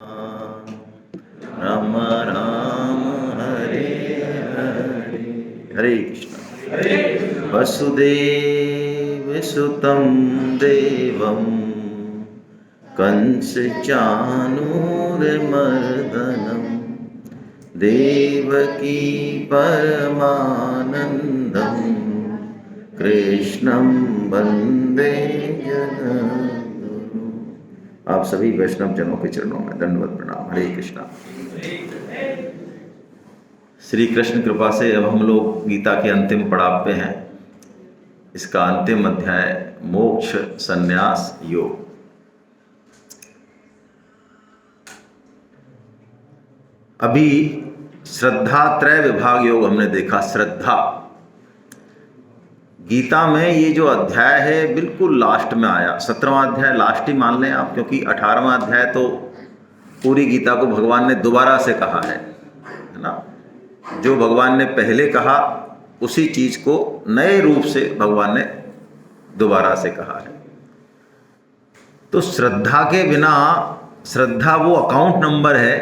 राम राम हरे हरे हरे कृष्ण। वसुदेव सुतं देवं कंसचाणूरमर्दनं देवकी परमानन्दं कृष्णं वन्दे जगद्गुरुम्। आप सभी वैष्णव जनों के चरणों में दंडवत प्रणाम। हरे कृष्णा। श्री कृष्ण कृपा से अब हम लोग गीता के अंतिम पड़ाव पे हैं। इसका अंतिम अध्याय मोक्ष संन्यास योग। अभी श्रद्धा त्रय विभाग योग हमने देखा। श्रद्धा गीता में ये जो अध्याय है बिल्कुल लास्ट में आया। 17वां अध्याय लास्ट ही मान लें आप, क्योंकि 18वां अध्याय तो पूरी गीता को भगवान ने दोबारा से कहा है ना। जो भगवान ने पहले कहा उसी चीज को नए रूप से भगवान ने दोबारा से कहा है। तो श्रद्धा के बिना, श्रद्धा वो अकाउंट नंबर है,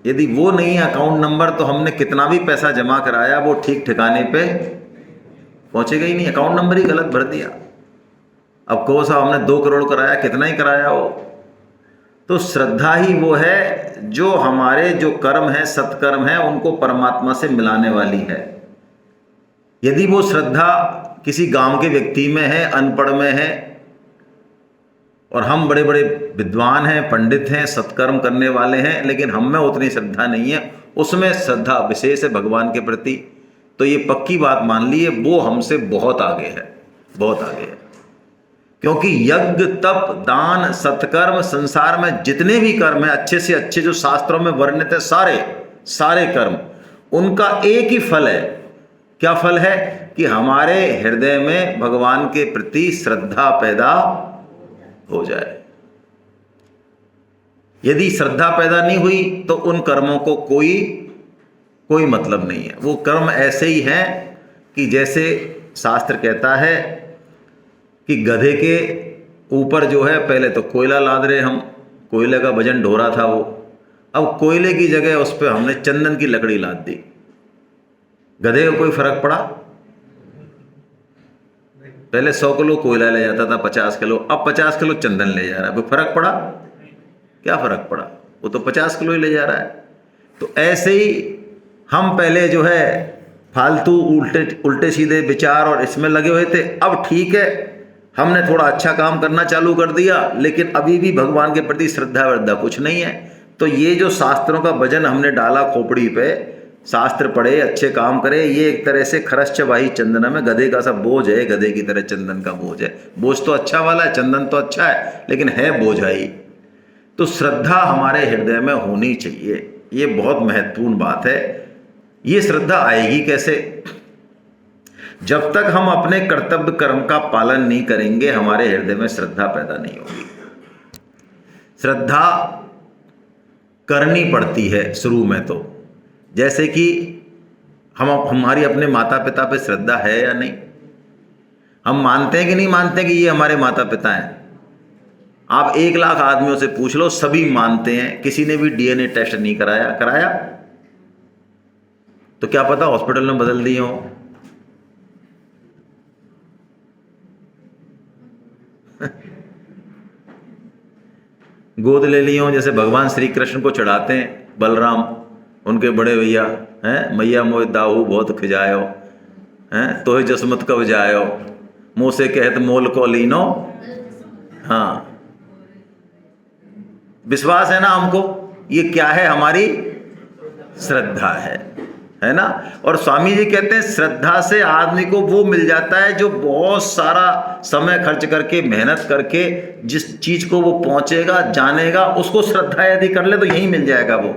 यदि वो नहीं है अकाउंट नंबर तो हमने कितना भी पैसा जमा कराया वो ठीक ठिकाने पे पहुंचेगा ही नहीं। अकाउंट नंबर ही गलत भर दिया। अब कहो साहब हमने 2 करोड़ कराया, कितना ही कराया हो। तो श्रद्धा ही वो है जो हमारे जो कर्म है, सत्कर्म है, उनको परमात्मा से मिलाने वाली है। यदि वो श्रद्धा किसी गांव के व्यक्ति में है, अनपढ़ में है, और हम बड़े बड़े विद्वान हैं, पंडित हैं, सत्कर्म करने वाले हैं, लेकिन हम में उतनी श्रद्धा नहीं है, उसमें श्रद्धा विशेष है भगवान के प्रति, तो ये पक्की बात मान लीजिए वो हमसे बहुत आगे है, बहुत आगे है। क्योंकि यज्ञ, तप, दान, सत्कर्म, संसार में जितने भी कर्म हैं, अच्छे से अच्छे जो शास्त्रों में वर्णित है, सारे कर्म, उनका एक ही फल है। क्या फल है? कि हमारे हृदय में भगवान के प्रति श्रद्धा पैदा हो जाए। यदि श्रद्धा पैदा नहीं हुई तो उन कर्मों को कोई मतलब नहीं है। वो कर्म ऐसे ही हैं कि जैसे शास्त्र कहता है कि गधे के ऊपर जो है, पहले तो कोयला लाद रहे हम, कोयले का वजन ढोरा था वो, अब कोयले की जगह उस पर हमने चंदन की लकड़ी लाद दी। गधे को कोई फर्क पड़ा? पहले 100 किलो कोयला ले जाता था, 50 किलो, अब 50 किलो चंदन ले जा रहा है। कोई फर्क पड़ा? क्या फर्क पड़ा? वो तो 50 किलो ही ले जा रहा है। तो ऐसे ही हम पहले जो है फालतू उल्टे सीधे विचार और इसमें लगे हुए थे। अब ठीक है, हमने थोड़ा अच्छा काम करना चालू कर दिया, लेकिन अभी भी भगवान के प्रति श्रद्धा वर्धा कुछ नहीं है। तो ये जो शास्त्रों का वजन हमने डाला खोपड़ी पे, शास्त्र पढ़े, अच्छे काम करे, ये एक तरह से खरस चबाही चंदन में गधे का सब बोझ है, गधे की तरह चंदन का बोझ है। बोझ तो अच्छा वाला है, चंदन तो अच्छा है, लेकिन है बोझाई। तो श्रद्धा हमारे हृदय में होनी चाहिए, ये बहुत महत्वपूर्ण बात है। ये श्रद्धा आएगी कैसे? जब तक हम अपने कर्तव्य कर्म का पालन नहीं करेंगे, हमारे हृदय में श्रद्धा पैदा नहीं होगी। श्रद्धा करनी पड़ती है शुरू में। तो जैसे कि हमारी अपने माता पिता पे श्रद्धा है या नहीं? हम मानते हैं कि नहीं मानते कि ये हमारे माता पिता हैं? आप 1 लाख आदमियों से पूछ लो, सभी मानते हैं। किसी ने भी डीएनए टेस्ट नहीं कराया तो क्या पता हॉस्पिटल में बदल दिए हो। गोद ले लिए हो, जैसे भगवान श्री कृष्ण को चढ़ाते हैं बलराम, उनके बड़े भैया हैं, मैया मोह दाऊ बहुत खिजायो हैं, तो जसमत कब जायो, मुँह से कहत मोल को लीनो। हाँ, विश्वास है ना हमको? ये क्या है? हमारी श्रद्धा है ना। और स्वामी जी कहते हैं श्रद्धा से आदमी को वो मिल जाता है जो बहुत सारा समय खर्च करके, मेहनत करके जिस चीज को वो पहुंचेगा, जानेगा, उसको श्रद्धा यदि कर ले तो यही मिल जाएगा वो।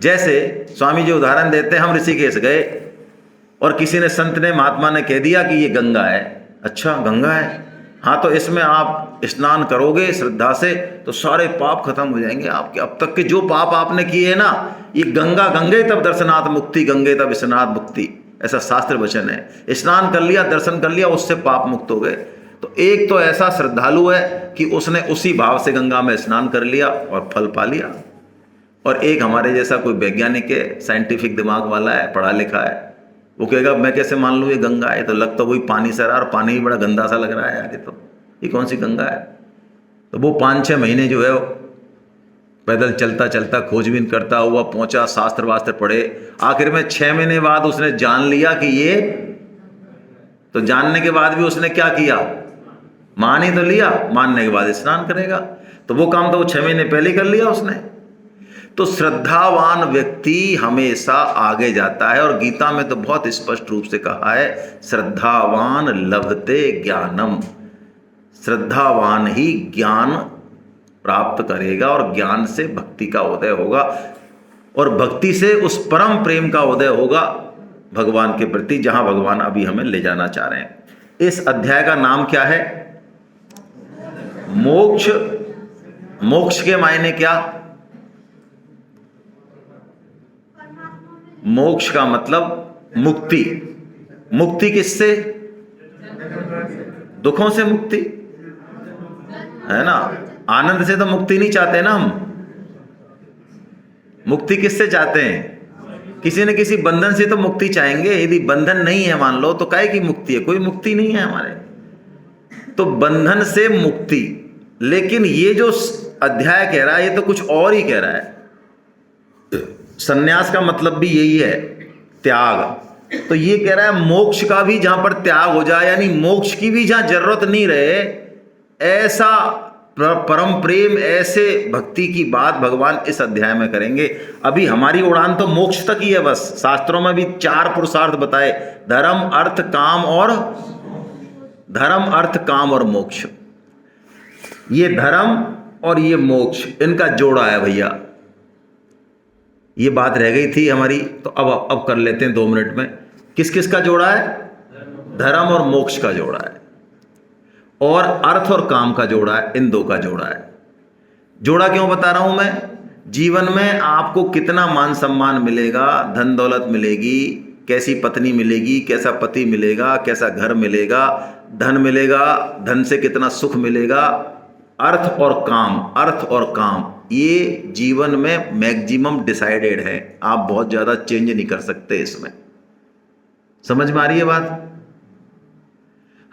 जैसे स्वामी जी उदाहरण देते हैं, हम ऋषिकेश गए और किसी ने, संत ने, महात्मा ने कह दिया कि ये गंगा है। अच्छा गंगा है, हाँ तो इसमें आप स्नान करोगे श्रद्धा से तो सारे पाप खत्म हो जाएंगे आपके। अब तक के जो पाप आपने किए हैं ना, ये गंगा गंगे तब दर्शनात् मुक्ति, गंगे तब स्नानात् मुक्ति, ऐसा शास्त्र वचन है। स्नान कर लिया, दर्शन कर लिया, उससे पाप मुक्त हो गए। तो एक तो ऐसा श्रद्धालु है कि उसने उसी भाव से गंगा में स्नान कर लिया और फल पा लिया। और एक हमारे जैसा कोई वैज्ञानिक है, साइंटिफिक दिमाग वाला है, पढ़ा लिखा है, वो कहेगा मैं कैसे मान लूँ ये गंगा है, तो लगता वही पानी से रहा और पानी भी बड़ा गंदा सा लग रहा है यार, ये कौन सी गंगा है। तो वो 5-6 महीने जो है पैदल चलता चलता खोजबीन करता हुआ पहुंचा, शास्त्र वास्त्र पढ़े, आखिर में 6 महीने बाद उसने जान लिया कि ये, तो जानने के बाद भी उसने क्या किया, मान ही तो लिया, मानने के बाद स्नान करेगा। तो वो काम तो वो 6 महीने पहले कर लिया उसने। तो श्रद्धावान व्यक्ति हमेशा आगे जाता है, और गीता में तो बहुत स्पष्ट रूप से कहा है, श्रद्धावान लभते ज्ञानम, श्रद्धावान ही ज्ञान प्राप्त करेगा और ज्ञान से भक्ति का उदय होगा, और भक्ति से उस परम प्रेम का उदय होगा भगवान के प्रति, जहां भगवान अभी हमें ले जाना चाह रहे हैं। इस अध्याय का नाम क्या है? मोक्ष। मोक्ष के मायने क्या? मोक्ष का मतलब मुक्ति। मुक्ति किससे? दुखों से मुक्ति, है ना। आनंद से तो मुक्ति नहीं चाहते ना हम। मुक्ति किससे चाहते हैं? किसी न किसी बंधन से तो मुक्ति चाहेंगे। यदि बंधन नहीं है मान लो, तो काहे की मुक्ति है? कोई मुक्ति नहीं है हमारे। तो बंधन से मुक्ति। लेकिन ये जो अध्याय कह रहा है ये तो कुछ और ही कह रहा है। सन्यास का मतलब भी यही है, त्याग। तो ये कह रहा है मोक्ष का भी जहां पर त्याग हो जाए, यानी मोक्ष की भी जहां जरूरत नहीं रहे, ऐसा परम प्रेम, ऐसे भक्ति की बात भगवान इस अध्याय में करेंगे। अभी हमारी उड़ान तो मोक्ष तक ही है बस। शास्त्रों में भी 4 पुरुषार्थ बताए, धर्म अर्थ काम और मोक्ष। ये धर्म और ये मोक्ष, इनका जोड़ा है भैया। ये बात रह गई थी हमारी, तो अब कर लेते हैं 2 मिनट में। किस किस का जोड़ा है? धर्म और मोक्ष का जोड़ा है, और अर्थ और काम का जोड़ा है। इन 2 का जोड़ा है। जोड़ा क्यों बता रहा हूं मैं? जीवन में आपको कितना मान सम्मान मिलेगा, धन दौलत मिलेगी, कैसी पत्नी मिलेगी, कैसा पति मिलेगा, कैसा घर मिलेगा, धन मिलेगा, धन से कितना सुख मिलेगा, अर्थ और काम ये जीवन में मैक्सिमम डिसाइडेड है। आप बहुत ज़्यादा चेंज नहीं कर सकते इसमें। समझ में आ रही है बात?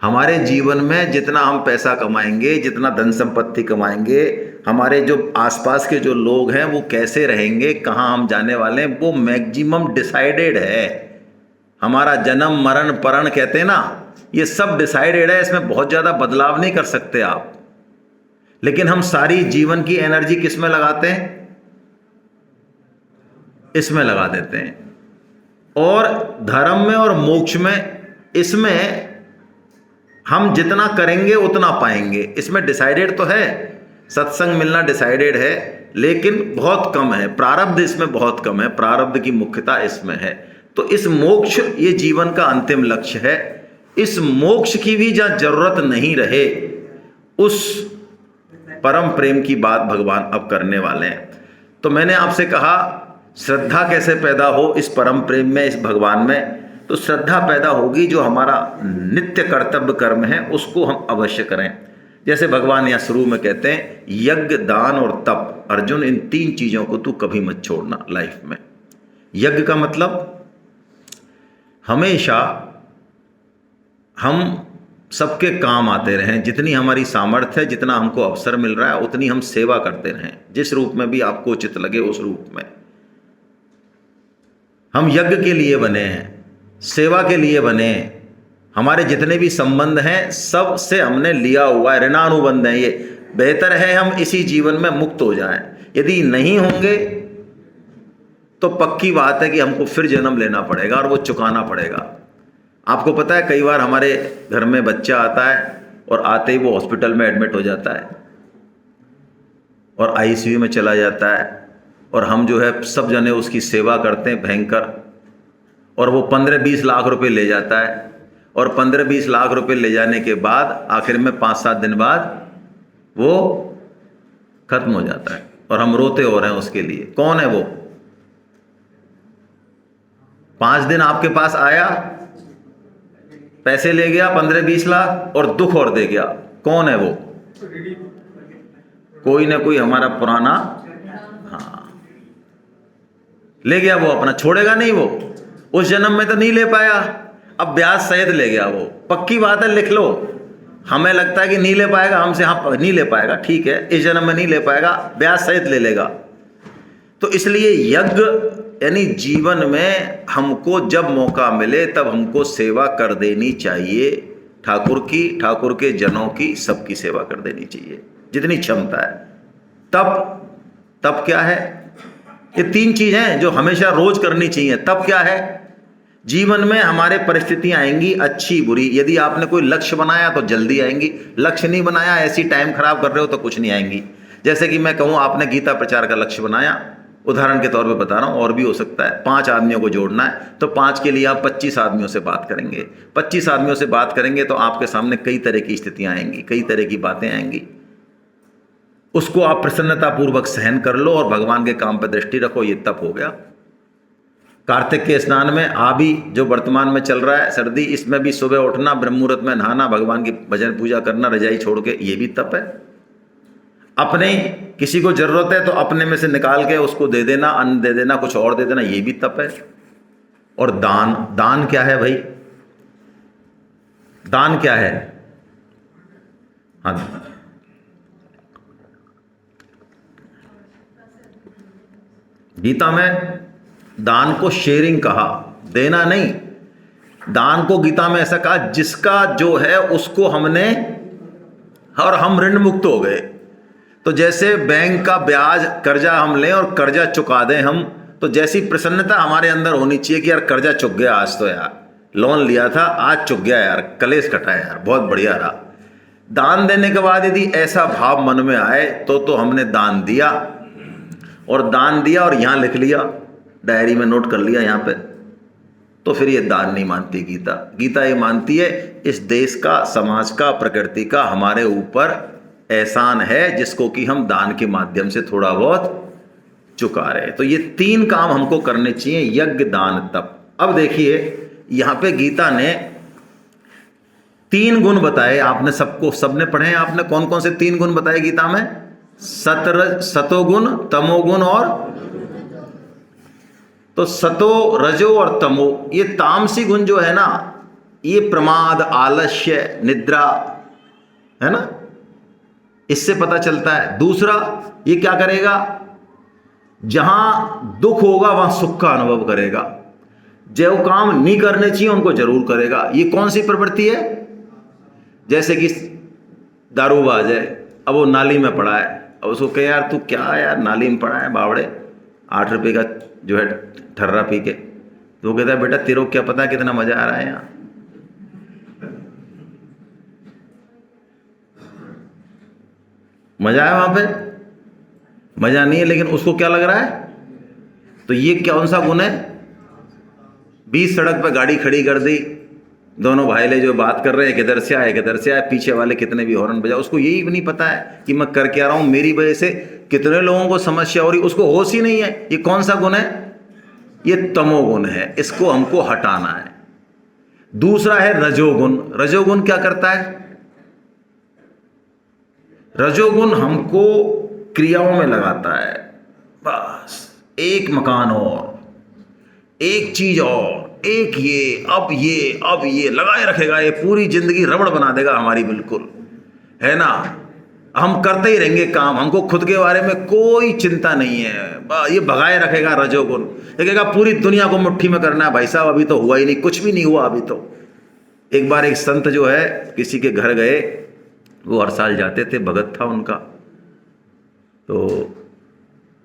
हमारे जीवन में जितना हम पैसा कमाएंगे, जितना धन संपत्ति कमाएंगे, हमारे जो आसपास के जो लोग हैं वो कैसे रहेंगे, कहाँ हम जाने वाले हैं, वो मैक्सिमम डिसाइडेड है। हमारा जन्म मरण परण कहते हैं ना, ये सब डिसाइडेड है। इसमें बहुत ज़्यादा बदलाव नहीं कर सकते आप। लेकिन हम सारी जीवन की एनर्जी किस में लगाते हैं? इसमें लगा देते हैं। और धर्म में और मोक्ष में, इसमें हम जितना करेंगे उतना पाएंगे। इसमें डिसाइडेड तो है, सत्संग मिलना डिसाइडेड है, लेकिन बहुत कम है। प्रारब्ध इसमें बहुत कम है, प्रारब्ध की मुख्यता इसमें है। तो इस मोक्ष, ये जीवन का अंतिम लक्ष्य है। इस मोक्ष की भी जहां जरूरत नहीं रहे, उस परम प्रेम की बात भगवान अब करने वाले हैं। तो मैंने आपसे कहा श्रद्धा कैसे पैदा हो इस परम प्रेम में, इस भगवान में। तो श्रद्धा पैदा होगी जो हमारा नित्य कर्तव्य कर्म है उसको हम अवश्य करें। जैसे भगवान यहाँ शुरू में कहते हैं, यज्ञ दान और तप, अर्जुन इन 3 चीज़ों को तू कभी मत छोड़ना लाइफ में। यज्ञ का मतलब हमेशा हम सबके काम आते रहें, जितनी हमारी सामर्थ्य है, जितना हमको अवसर मिल रहा है, उतनी हम सेवा करते रहें, जिस रूप में भी आपको उचित लगे उस रूप में। हम यज्ञ के लिए बने हैं, सेवा के लिए बने हैं। हमारे जितने भी संबंध हैं सब से हमने लिया हुआ है, ऋणानुबंध है। ये बेहतर है हम इसी जीवन में मुक्त हो जाएं। यदि नहीं होंगे तो पक्की बात है कि हमको फिर जन्म लेना पड़ेगा और वो चुकाना पड़ेगा। आपको पता है कई बार हमारे घर में बच्चा आता है और आते ही वो हॉस्पिटल में एडमिट हो जाता है और आईसीयू में चला जाता है, और हम जो है सब जने उसकी सेवा करते हैं भयंकर, और वो 15-20 लाख रुपए ले जाता है। और 15-20 लाख रुपए ले जाने के बाद आखिर में 5-7 दिन बाद वो खत्म हो जाता है और हम रोते हो रहे हैं उसके लिए। कौन है वो? 5 दिन आपके पास आया, पैसे ले गया 15-20 लाख और दुख और दे गया। कौन है वो? कोई ना कोई हमारा पुराना। हाँ, ले गया वो अपना, छोड़ेगा नहीं वो। उस जन्म में तो नहीं ले पाया, अब ब्याज सहित ले गया वो, पक्की बात है, लिख लो। हमें लगता है कि नहीं ले पाएगा हमसे, हाँ नहीं ले पाएगा, ठीक है, इस जन्म में नहीं ले पाएगा, ब्याज सहित ले लेगा। तो इसलिए यज्ञ यानी जीवन में हमको जब मौका मिले तब हमको सेवा कर देनी चाहिए, ठाकुर की, ठाकुर के जनों की, सबकी सेवा कर देनी चाहिए जितनी क्षमता है। तब क्या है, ये तीन चीजें हैं जो हमेशा रोज करनी चाहिए। तब क्या है, जीवन में हमारे परिस्थितियां आएंगी अच्छी बुरी, यदि आपने कोई लक्ष्य बनाया तो जल्दी आएंगी, लक्ष्य नहीं बनाया ऐसी टाइम खराब कर रहे हो तो कुछ नहीं आएंगी। जैसे कि मैं कहूँ आपने गीता प्रचार का लक्ष्य बनाया, उदाहरण के तौर पे बता रहा हूँ, और भी हो सकता है, 5 आदमियों को जोड़ना है, तो 5 के लिए आप 25 आदमियों से बात करेंगे। 25 आदमियों से बात करेंगे तो आपके सामने कई तरह की स्थितियां आएंगी, कई तरह की बातें आएंगी। उसको आप प्रसन्नतापूर्वक सहन कर लो और भगवान के काम पर दृष्टि रखो, ये तप हो गया। कार्तिक के स्नान में अभी जो वर्तमान में चल रहा है सर्दी, इसमें भी सुबह उठना, ब्रह्म मुहूर्त में नहाना, भगवान की भजन पूजा करना, रजाई छोड़ के, ये भी तप है। अपने किसी को जरूरत है तो अपने में से निकाल के उसको दे देना, अन्न दे देना, कुछ और दे देना, ये भी तप है। और दान क्या है भाई, दान क्या है? हाँ, गीता में दान को शेयरिंग कहा, देना नहीं। दान को गीता में ऐसा कहा जिसका जो है उसको हमने, और हम ऋण मुक्त हो गए। तो जैसे बैंक का ब्याज, कर्जा हम लें और कर्जा चुका दें हम, तो जैसी प्रसन्नता हमारे अंदर होनी चाहिए कि यार कर्जा चुक गया आज, तो यार लोन लिया था आज चुक गया यार, कलेश कटा यार, बहुत बढ़िया रहा। दान देने के बाद यदि ऐसा भाव मन में आए तो हमने दान दिया, और दान दिया और यहाँ लिख लिया, डायरी में नोट कर लिया यहाँ पे, तो फिर ये दान नहीं मानती गीता। गीता ये मानती है इस देश का, समाज का, प्रकृति का हमारे ऊपर एहसान है जिसको कि हम दान के माध्यम से थोड़ा बहुत चुका रहे हैं। तो ये 3 काम हमको करने चाहिए, यज्ञ, दान, तप। अब देखिए यहां पे गीता ने 3 गुण बताए, आपने सबने पढ़े हैं आपने, कौन कौन से 3 गुण बताए गीता में? सतोगुण, तमोगुण और, तो सतो, रजो और तमो, ये तामसी गुण जो है ना, ये प्रमाद, आलस्य, निद्रा है ना, इससे पता चलता है। दूसरा, ये क्या करेगा, जहां दुख होगा वहां सुख का अनुभव करेगा, जो काम नहीं करने चाहिए उनको जरूर करेगा। ये कौन सी प्रवृत्ति है? जैसे कि दारूबाज है, अब वो नाली में पड़ा है, अब उसको कहे यार तू क्या यार नाली में पड़ा है बावड़े, 8 रुपए का जो है ठर्रा पी के, तो वो कहता है बेटा तेरे को क्या पता कितना मजा आ रहा है यहाँ, मजा है वहां पे? मजा नहीं है, लेकिन उसको क्या लग रहा है? तो ये कौन सा गुण है? 20 सड़क पे गाड़ी खड़ी कर दी, दोनों भाई ले जो बात कर रहे हैं, किधर से आए किधर से आए, पीछे वाले कितने भी हॉर्न बजाओ, उसको यही नहीं पता है कि मैं कर क्या रहा हूं, मेरी वजह से कितने लोगों को समस्या हो रही, उसको होश ही नहीं है। ये कौन सा गुण है? ये तमोगुण है, इसको हमको हटाना है। दूसरा है रजोगुण। रजोगुण क्या करता है? रजोगुण हमको क्रियाओं में लगाता है, बस एक मकान और, एक चीज और, एक ये, अब ये लगाए रखेगा, ये पूरी जिंदगी रबड़ बना देगा हमारी, बिल्कुल है ना। हम करते ही रहेंगे काम, हमको खुद के बारे में कोई चिंता नहीं है, ये भगाए रखेगा रजोगुण। देखेगा पूरी दुनिया को मुट्ठी में करना है, भाई साहब अभी तो हुआ ही नहीं, कुछ भी नहीं हुआ अभी तो। एक बार एक संत जो है किसी के घर गए, वो हर साल जाते थे, भगत था उनका, तो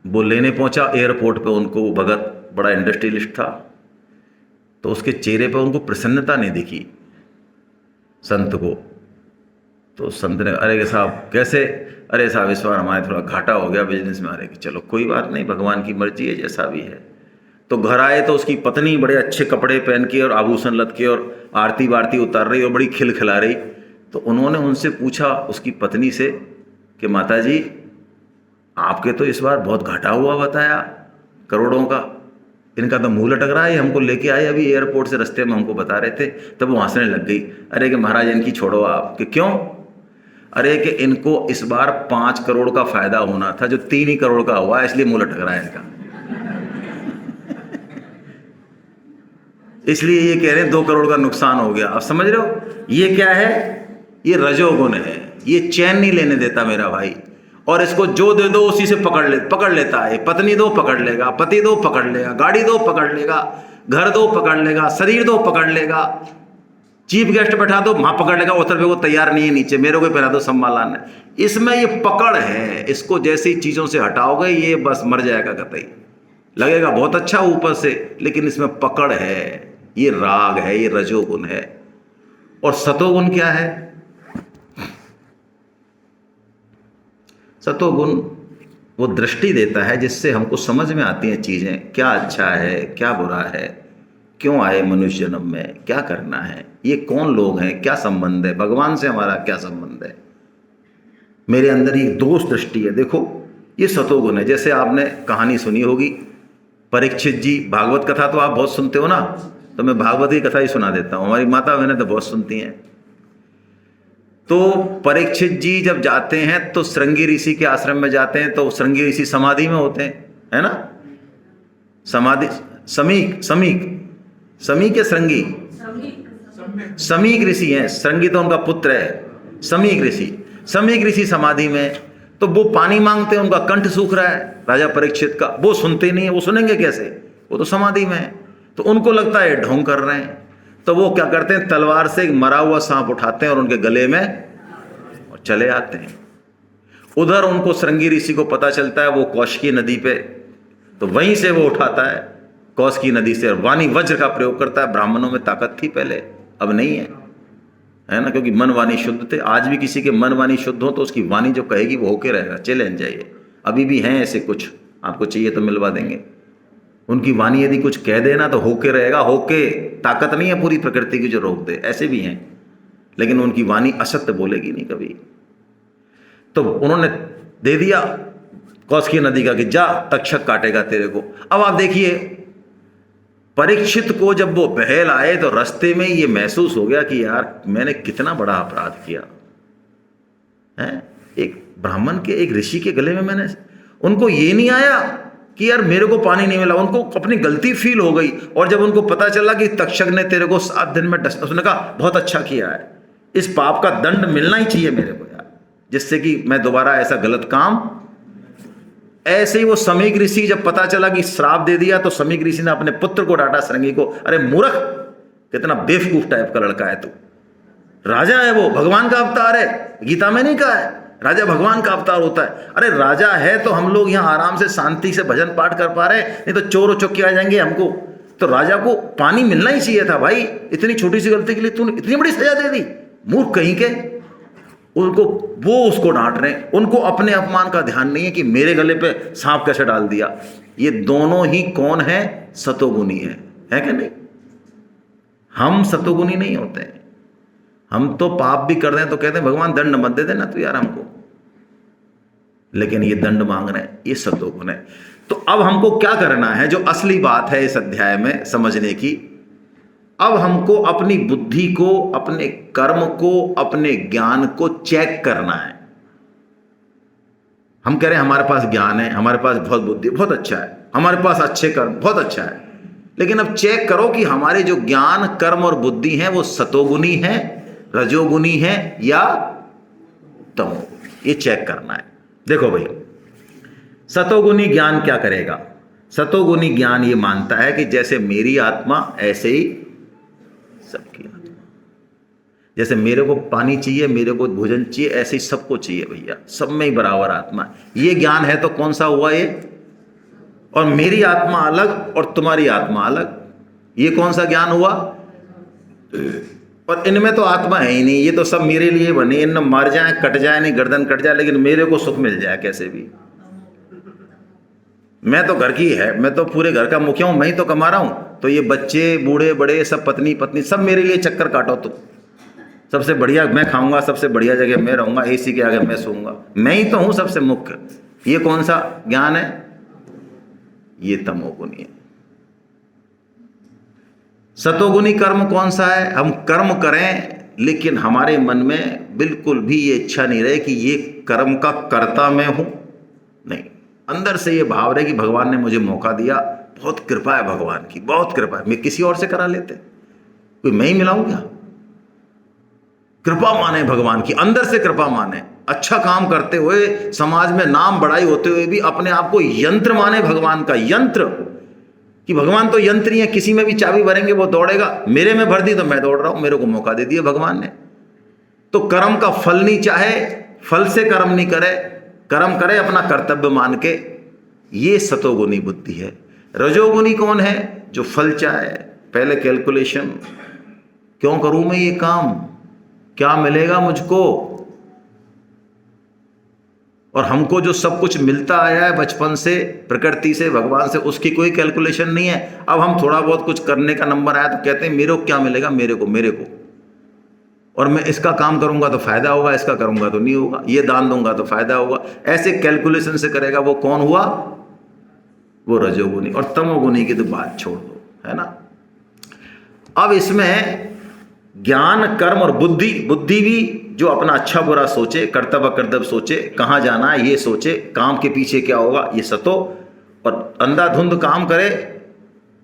वो लेने पहुंचा एयरपोर्ट पे उनको, वो भगत बड़ा इंडस्ट्रियलिस्ट था, तो उसके चेहरे पे उनको प्रसन्नता नहीं दिखी संत को। तो संत ने, अरे साहब कैसे? अरे साहब इस बार हमारे थोड़ा घाटा हो गया बिजनेस में। अरे कि चलो कोई बात नहीं, भगवान की मर्जी है, जैसा भी है। तो घर आए तो उसकी पत्नी बड़े अच्छे कपड़े पहन के और आभूषण लद के और आरती वारती उतार रही और बड़ी खिलखिला रही। तो उन्होंने उनसे पूछा उसकी पत्नी से कि माता जी आपके तो इस बार बहुत घाटा हुआ बताया, करोड़ों का, इनका तो मुंह लटक रहा है, हमको लेके आए अभी एयरपोर्ट से, रास्ते में हमको बता रहे थे। तब वो हंसने लग गई। अरे कि महाराज इनकी छोड़ो आप, कि क्यों? अरे कि इनको इस बार 5 करोड़ का फायदा होना था, जो 3 ही करोड़ का हुआ, इसलिए मुंह लटक रहा है इनका। इसलिए ये कह रहे हैं 2 करोड़ का नुकसान हो गया। अब समझ रहे हो ये क्या है? ये रजोगुण है। ये चैन नहीं लेने देता मेरा भाई, और इसको जो दे दो उसी से पकड़ लेता है। पत्नी दो पकड़ लेगा, पति दो पकड़ लेगा, गाड़ी दो पकड़ लेगा, घर दो पकड़ लेगा, शरीर दो पकड़ लेगा, चीफ गेस्ट बैठा दो वहां पकड़ लेगा, उतर पे वो तैयार नहीं है नीचे, मेरे को पहना दो सम्मान है। इसमें ये पकड़ है, इसको जैसी चीजों से हटाओगे ये बस मर जाएगा कतई। लगेगा बहुत अच्छा ऊपर से, लेकिन इसमें पकड़ है। ये राग है, ये रजोगुण है। और सतोगुण क्या है? सतोगुण वो दृष्टि देता है जिससे हमको समझ में आती हैं चीजें, क्या अच्छा है क्या बुरा है, क्यों आए मनुष्य जन्म में, क्या करना है, ये कौन लोग हैं, क्या संबंध है, भगवान से हमारा क्या संबंध है, मेरे अंदर ही दोष दृष्टि है। देखो ये सतोगुण है। जैसे आपने कहानी सुनी होगी, परीक्षित जी, भागवत कथा तो आप बहुत सुनते हो ना, तो मैं भागवत की कथा ही सुना देता हूँ। हमारी माता बहनें तो बहुत सुनती हैं। तो परीक्षित जी जब जाते हैं तो श्रृंगी ऋषि के आश्रम में जाते हैं, तो श्रृंगी ऋषि समाधि में होते हैं, है ना? समाधि समीक या श्रृंगी? समीक ऋषि हैं। श्रृंगी तो उनका पुत्र है। समीक ऋषि समाधि में, तो वो पानी मांगते हैं, उनका कंठ सूख रहा है राजा परीक्षित का, वो सुनते नहीं है। वो सुनेंगे कैसे, वो तो समाधि में है। तो उनको लगता है ढोंग कर रहे हैं, तो वो क्या करते हैं, तलवार से एक मरा हुआ सांप उठाते हैं और उनके गले में और चले आते हैं। उधर उनको श्रृंगी ऋषि को पता चलता है, वो कौशिकी नदी पे, तो वहीं से वो उठाता है कौशिकी नदी से, और वाणी वज्र का प्रयोग करता है। ब्राह्मणों में ताकत थी पहले, अब नहीं है ना, क्योंकि मन वाणी शुद्ध थे। आज भी किसी के मन वाणी शुद्ध हो तो उसकी वाणी जो कहेगी वो होके रहेगा, चैलेंज जाइए। अभी भी हैं ऐसे कुछ, आपको चाहिए तो मिलवा देंगे। उनकी वाणी यदि कुछ कह देना तो होके रहेगा, होके ताकत नहीं है पूरी प्रकृति की जो रोक दे, ऐसे भी हैं। लेकिन उनकी वाणी असत्य बोलेगी नहीं कभी। तो उन्होंने दे दिया कौशिकी नदी का कि जा तक्षक काटेगा तेरे को। अब आप देखिए, परीक्षित को जब वो बहल आए तो रास्ते में ये महसूस हो गया कि यार मैंने कितना बड़ा अपराध किया है। एक ब्राह्मण के, एक ऋषि के गले में मैंने, उनको ये नहीं आया कि यार मेरे को पानी नहीं मिला, उनको अपनी गलती फील हो गई। और जब उनको पता चला कि तक्षक ने तेरे को 7 दिन में उसने कहा बहुत अच्छा किया है, इस पाप का दंड मिलना ही चाहिए मेरे को यार, जिससे कि मैं दोबारा ऐसा गलत काम। ऐसे ही वो समीक ऋषि जब पता चला कि श्राप दे दिया, तो समीक ऋषि ने अपने पुत्र को डांटा, श्रृंगी को, अरे मूर्ख, कितना बेवकूफ टाइप का लड़का है तू, राजा है वो, भगवान का अवतार है। गीता में नहीं कहा है राजा भगवान का अवतार होता है? अरे राजा है तो हम लोग यहाँ आराम से शांति से भजन पाठ कर पा रहे हैं, नहीं तो चोर उचक्के आ जाएंगे हमको। तो राजा को पानी मिलना ही चाहिए था भाई, इतनी छोटी सी गलती के लिए तूने इतनी बड़ी सजा दे दी, मूर्ख कहीं के। उनको, वो उसको डांट रहे हैं, उनको अपने अपमान का ध्यान नहीं है कि मेरे गले पे सांप कैसे डाल दिया। ये दोनों ही कौन है? सतोगुनी है कि नहीं? हम सतोगुनी नहीं होते हैं। हम तो पाप भी कर रहे हैं तो कहते हैं भगवान दंड मत दे देना तो यार हमको, लेकिन ये दंड मांग रहे हैं, ये सतोगुण है। तो अब हमको क्या करना है, जो असली बात है इस अध्याय में समझने की, अब हमको अपनी बुद्धि को, अपने कर्म को, अपने ज्ञान को चेक करना है। हम कह रहे हैं हमारे पास ज्ञान है, हमारे पास बहुत बुद्धि, बहुत अच्छा है, हमारे पास अच्छे कर्म, बहुत अच्छा है, लेकिन अब चेक करो कि हमारे जो ज्ञान, कर्म और बुद्धि है वो सतोगुनी है, रजोगुनी है या तमोगुनी। ये चेक करना है। देखो भाई, सतोगुनी ज्ञान क्या करेगा? सतोगुनी ज्ञान ये मानता है कि जैसे मेरी आत्मा ऐसे ही सबकी आत्मा, जैसे मेरे को पानी चाहिए, मेरे को भोजन चाहिए, ऐसे ही सबको चाहिए भैया, सब में ही बराबर आत्मा है। ये ज्ञान है तो कौन सा हुआ ये? और मेरी आत्मा अलग और तुम्हारी आत्मा अलग, ये कौन सा ज्ञान हुआ? और इनमें तो आत्मा है ही नहीं, ये तो सब मेरे लिए बने, इनमें मर जाए, कट जाए, नहीं गर्दन कट जाए, लेकिन मेरे को सुख मिल जाए कैसे भी। मैं तो घर की है, मैं तो पूरे घर का मुखिया हूं, मैं ही तो कमा रहा हूं। तो ये बच्चे, बूढ़े बड़े, सब पत्नी सब मेरे लिए चक्कर काटो तुम। सबसे बढ़िया मैं खाऊंगा, सबसे बढ़िया जगह मैं रहूंगा, एसी के आगे मैं सोऊंगा, मैं ही तो हूं सबसे मुख्य। ये कौन सा ज्ञान है? ये तमोगुनी है। सतोगुनी कर्म कौन सा है? हम कर्म करें लेकिन हमारे मन में बिल्कुल भी ये इच्छा नहीं रहे कि ये कर्म का कर्ता मैं हूं। नहीं, अंदर से ये भाव रहे कि भगवान ने मुझे मौका दिया, बहुत कृपा है भगवान की, बहुत कृपा है, मैं किसी और से करा लेते, कोई मैं ही मिलाऊं क्या? कृपा माने भगवान की, अंदर से कृपा माने, अच्छा काम करते हुए समाज में नाम बढ़ाई होते हुए भी अपने आप को यंत्र माने भगवान का, यंत्र, कि भगवान तो यंत्र ही है, किसी में भी चाबी भरेंगे वो दौड़ेगा, मेरे में भर दी तो मैं दौड़ रहा हूं, मेरे को मौका दे दिया भगवान ने। तो कर्म का फल नहीं चाहे, फल से कर्म नहीं करे, कर्म करे अपना कर्तव्य मान के, ये सतोगुनी बुद्धि है। रजोगुनी कौन है? जो फल चाहे, पहले कैलकुलेशन, क्यों करूं मैं ये काम, क्या मिलेगा मुझको, और हमको जो सब कुछ मिलता आया है बचपन से, प्रकृति से, भगवान से, उसकी कोई कैलकुलेशन नहीं है। अब हम थोड़ा बहुत कुछ करने का नंबर आया तो कहते हैं मेरे को क्या मिलेगा, मेरे को, और मैं इसका काम करूंगा तो फायदा होगा, इसका करूंगा तो नहीं होगा, ये दान दूंगा तो फायदा होगा, ऐसे कैलकुलेशन से करेगा, वो कौन हुआ? वो रजोगुनी। और तमोगुनी की तो बात छोड़ दो, है ना। अब इसमें ज्ञान, कर्म और बुद्धि, बुद्धि भी जो अपना अच्छा बुरा सोचे, कर्तव्य कर्तव्य सोचे, कहाँ जाना है ये सोचे, काम के पीछे क्या होगा ये सतो, और अंधाधुंध काम करे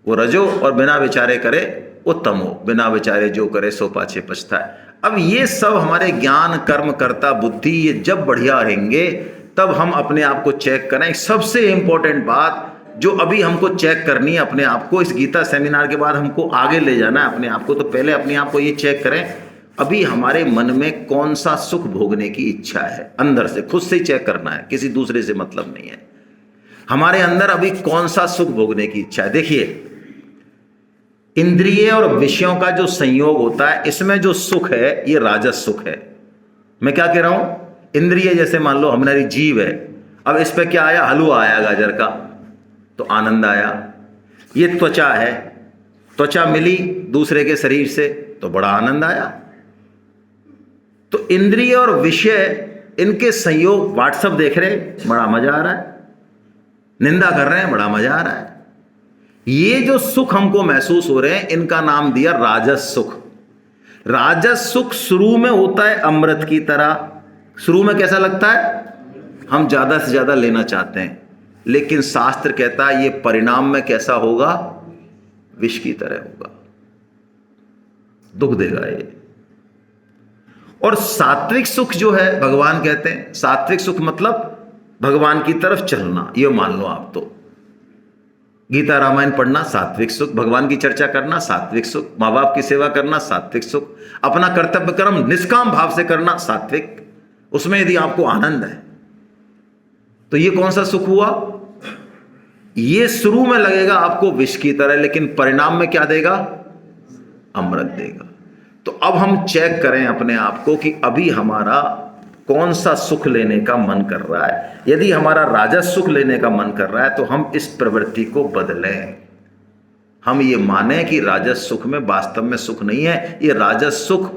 वो रजो, और बिना विचारे करे वो तमो, बिना विचारे जो करे सो पाछे पछताए। अब ये सब हमारे ज्ञान, कर्म, कर्ता, बुद्धि, ये जब बढ़िया रहेंगे तब हम अपने आप को चेक करें। सबसे इंपॉर्टेंट बात जो अभी हमको चेक करनी है अपने आप को, इस गीता सेमिनार के बाद हमको आगे ले जाना है अपने आप को, तो पहले अपने आप को ये चेक करें, अभी हमारे मन में कौन सा सुख भोगने की इच्छा है, अंदर से, खुद से ही चेक करना है, किसी दूसरे से मतलब नहीं है। हमारे अंदर अभी कौन सा सुख भोगने की इच्छा है? देखिए, इंद्रिय और विषयों का जो संयोग होता है, इसमें जो सुख है ये राजस सुख है। मैं क्या कह रहा हूं? इंद्रिय जैसे मान लो हमारी जीव है, अब इस पे क्या आया? हलवा आया गाजर का, तो आनंद आया। ये त्वचा है, त्वचा मिली दूसरे के शरीर से तो बड़ा आनंद आया। तो इंद्रिय और विषय, इनके संयोग, व्हाट्सएप देख रहे बड़ा मजा आ रहा है, निंदा कर रहे हैं बड़ा मजा आ रहा है, ये जो सुख हमको महसूस हो रहे हैं इनका नाम दिया राजस सुख। राजस सुख शुरू में होता है अमृत की तरह, शुरू में कैसा लगता है? हम ज्यादा से ज्यादा लेना चाहते हैं, लेकिन शास्त्र कहता है ये परिणाम में कैसा होगा? विष की तरह होगा, दुख देगा ये। और सात्विक सुख जो है, भगवान कहते हैं सात्विक सुख मतलब भगवान की तरफ चलना, ये मान लो आप, तो गीता रामायण पढ़ना सात्विक सुख, भगवान की चर्चा करना सात्विक सुख, माँ बाप की सेवा करना सात्विक सुख, अपना कर्तव्य कर्म निष्काम भाव से करना सात्विक, उसमें यदि आपको आनंद है तो ये कौन सा सुख हुआ? ये शुरू में लगेगा आपको विष की तरह, लेकिन परिणाम में क्या देगा? अमृत देगा। तो अब हम चेक करें अपने आप को कि अभी हमारा कौन सा सुख लेने का मन कर रहा है। यदि हमारा राजस सुख लेने का मन कर रहा है तो हम इस प्रवृत्ति को बदलें। हम ये माने कि राजस सुख में वास्तव में सुख नहीं है, ये राजस सुख,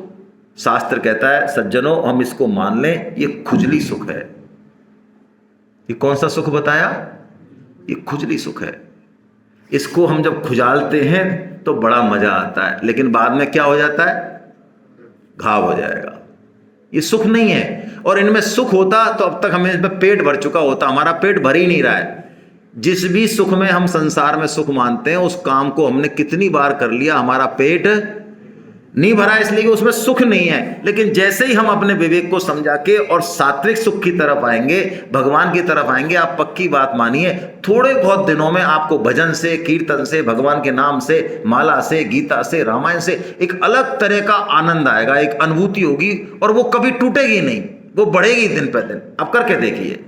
शास्त्र कहता है सज्जनों हम इसको मान लें, ये खुजली सुख है। ये कौन सा सुख बताया? ये खुजली सुख है। इसको हम जब खुजालते हैं तो बड़ा मजा आता है, लेकिन बाद में क्या हो जाता है? घाव हो जाएगा। ये सुख नहीं है। और इनमें सुख होता तो अब तक हमें इसमें पेट भर चुका होता, हमारा पेट भर ही नहीं रहा है। जिस भी सुख में हम संसार में सुख मानते हैं उस काम को हमने कितनी बार कर लिया, हमारा पेट नहीं भरा, इसलिए कि उसमें सुख नहीं है। लेकिन जैसे ही हम अपने विवेक को समझा के और सात्विक सुख की तरफ आएंगे, भगवान की तरफ आएंगे, आप पक्की बात मानिए थोड़े बहुत दिनों में आपको भजन से, कीर्तन से, भगवान के नाम से, माला से, गीता से, रामायण से एक अलग तरह का आनंद आएगा, एक अनुभूति होगी, और वो कभी टूटेगी नहीं, वो बढ़ेगी दिन पर दिन। अब करके देखिए,